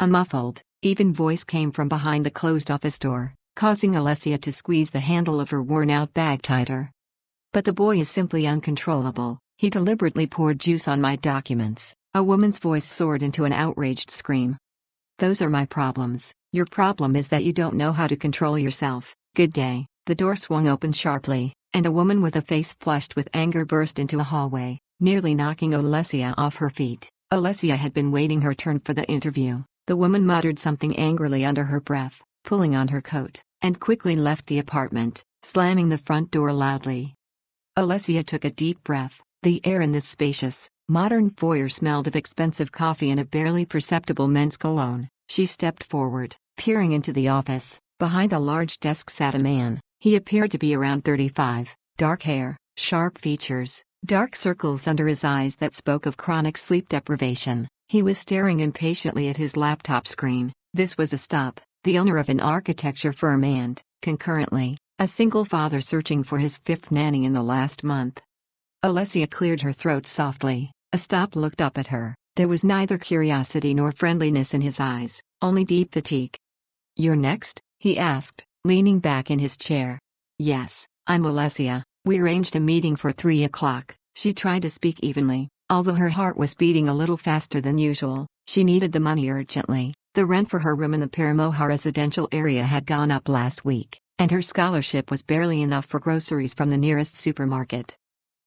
A muffled, even voice came from behind the closed office door, causing Alessia to squeeze the handle of her worn-out bag tighter. But the boy is simply uncontrollable. He deliberately poured juice on my documents. A woman's voice soared into an outraged scream. Those are my problems. Your problem is that you don't know how to control yourself. Good day. The door swung open sharply, and a woman with a face flushed with anger burst into a hallway, nearly knocking Alessia off her feet. Alessia had been waiting her turn for the interview. The woman muttered something angrily under her breath, pulling on her coat, and quickly left the apartment, slamming the front door loudly. Alessia took a deep breath. The air in this spacious, modern foyer smelled of expensive coffee and a barely perceptible men's cologne. She stepped forward, peering into the office. Behind a large desk sat a man. He appeared to be around 35, dark hair, sharp features, dark circles under his eyes that spoke of chronic sleep deprivation. He was staring impatiently at his laptop screen. This was Astap, the owner of an architecture firm and, concurrently, a single father searching for his fifth nanny in the last month. Alessia cleared her throat softly. Astap looked up at her. There was neither curiosity nor friendliness in his eyes, only deep fatigue. "You're next?" he asked, leaning back in his chair. "Yes, I'm Alessia. We arranged a meeting for 3 o'clock. She tried to speak evenly, although her heart was beating a little faster than usual. She needed the money urgently. The rent for her room in the Paramoha residential area had gone up last week, and her scholarship was barely enough for groceries from the nearest supermarket.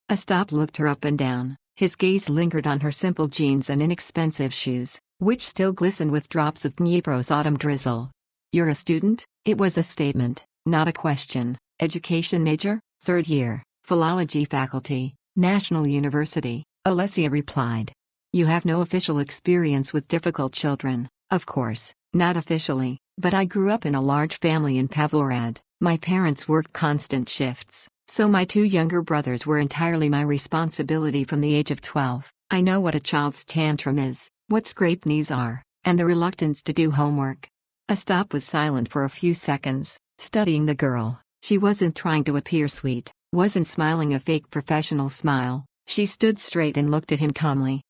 Astap looked her up and down. His gaze lingered on her simple jeans and inexpensive shoes, which still glistened with drops of Dniepro's autumn drizzle. "You're a student?" It was a statement, not a question. "Education major?" "Third year, philology faculty, National University," Alessia replied. "You have no official experience with difficult children." "Of course, not officially, but I grew up in a large family in Pavlorad. My parents worked constant shifts, so my 2 younger brothers were entirely my responsibility from the age of 12. I know what a child's tantrum is, what scraped knees are, and the reluctance to do homework." Astap was silent for a few seconds, studying the girl. She wasn't trying to appear sweet, wasn't smiling a fake professional smile. She stood straight and looked at him calmly.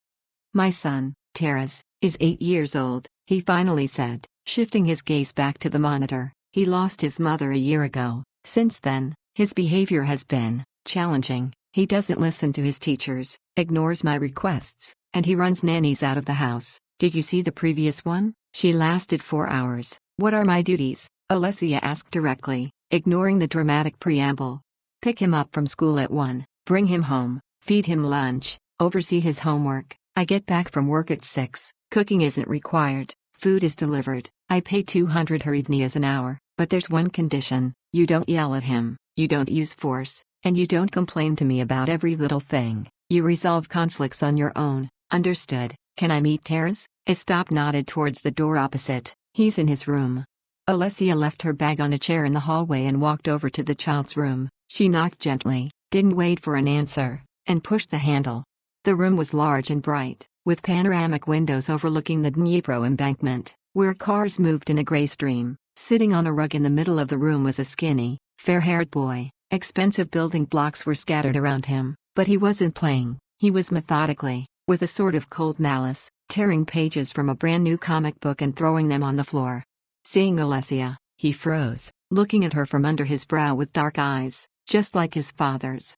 "My son, Taras, is 8 years old," he finally said, shifting his gaze back to the monitor. "He lost his mother a year ago. Since then, his behavior has been challenging. He doesn't listen to his teachers, ignores my requests, and he runs nannies out of the house. Did you see the previous one? She lasted 4 hours. What are my duties?" Alessia asked directly, ignoring the dramatic preamble. "Pick him up from school at 1, bring him home, feed him lunch, oversee his homework. I get back from work at 6. Cooking isn't required, food is delivered. I pay 200 hryvnias an hour, but there's one condition: you don't yell at him, you don't use force, and you don't complain to me about every little thing. You resolve conflicts on your own. Understood? Can I meet Taras?" Astap nodded towards the door opposite. "He's in his room." Alessia left her bag on a chair in the hallway and walked over to the child's room. She knocked gently, didn't wait for an answer, and pushed the handle. The room was large and bright, with panoramic windows overlooking the Dnipro embankment, where cars moved in a gray stream. Sitting on a rug in the middle of the room was a skinny, fair-haired boy. Expensive building blocks were scattered around him, but he wasn't playing. He was methodically, with a sort of cold malice, tearing pages from a brand-new comic book and throwing them on the floor. Seeing Alessia, he froze, looking at her from under his brow with dark eyes, just like his father's.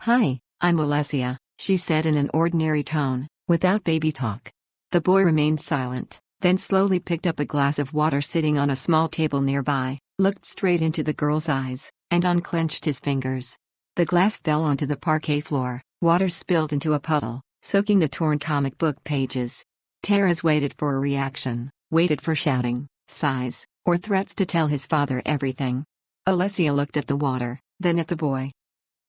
"Hi, I'm Alessia," she said in an ordinary tone, without baby talk. The boy remained silent, then slowly picked up a glass of water sitting on a small table nearby, looked straight into the girl's eyes, and unclenched his fingers. The glass fell onto the parquet floor, water spilled into a puddle, soaking the torn comic book pages. Taras waited for a reaction, waited for shouting, sighs, or threats to tell his father everything. Alessia looked at the water, then at the boy.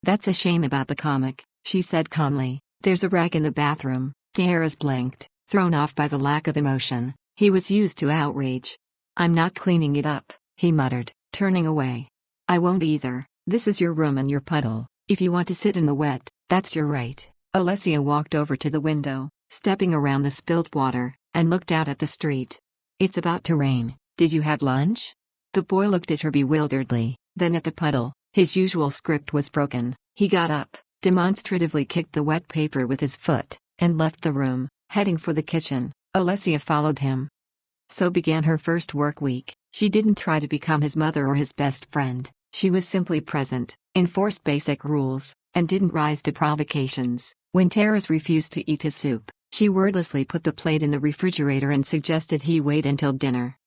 "That's a shame about the comic," she said calmly. "There's a rag in the bathroom." Taras blinked, thrown off by the lack of emotion. He was used to outrage. "I'm not cleaning it up," he muttered, turning away. "I won't either. This is your room and your puddle. If you want to sit in the wet, that's your right." Alessia walked over to the window, stepping around the spilled water, and looked out at the street. "It's about to rain. Did you have lunch?" The boy looked at her bewilderedly, then at the puddle. His usual script was broken. He got up, demonstratively kicked the wet paper with his foot, and left the room, heading for the kitchen. Alessia followed him. So began her first work week. She didn't try to become his mother or his best friend, she was simply present, enforced basic rules, and didn't rise to provocations. When Terrace refused to eat his soup, she wordlessly put the plate in the refrigerator and suggested he wait until dinner.